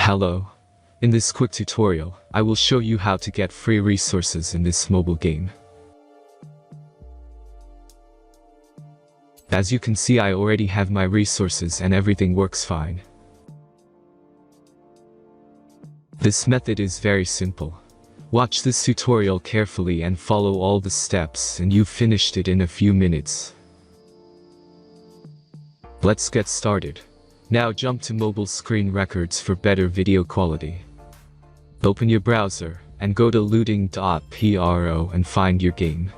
Hello. In this quick tutorial, I will show you how to get free resources in this mobile game. As you can see, I already have my resources and everything works fine. This method is very simple. Watch this tutorial carefully and follow all the steps and you've finished it in a few minutes. Let's get started. Now jump to mobile screen records for better video quality. Open your browser and go to looting.pro and find your game.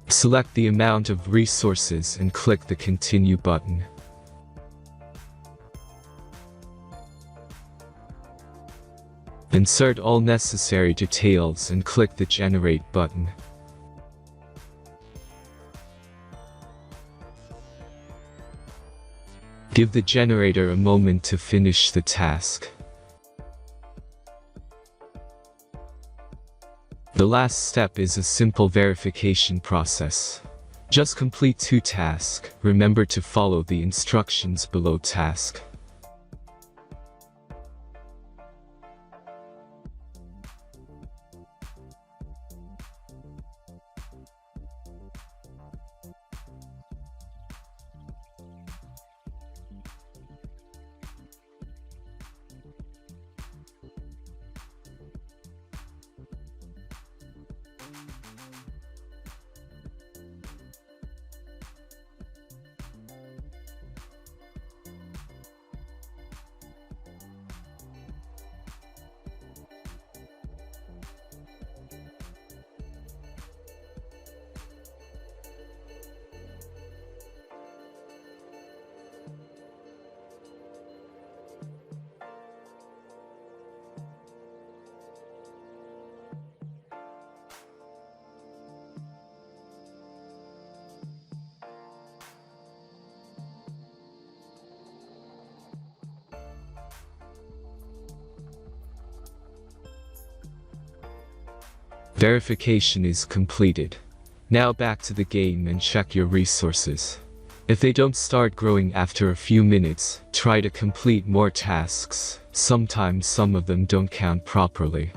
Select the amount of resources and click the Continue button. Insert all necessary details and click the Generate button. Give the generator a moment to finish the task. The last step is a simple verification process. Just complete 2 tasks. Remember to follow the instructions below task. Verification is completed. Now back to the game and check your resources. If they don't start growing after a few minutes, try to complete more tasks. Sometimes some of them don't count properly.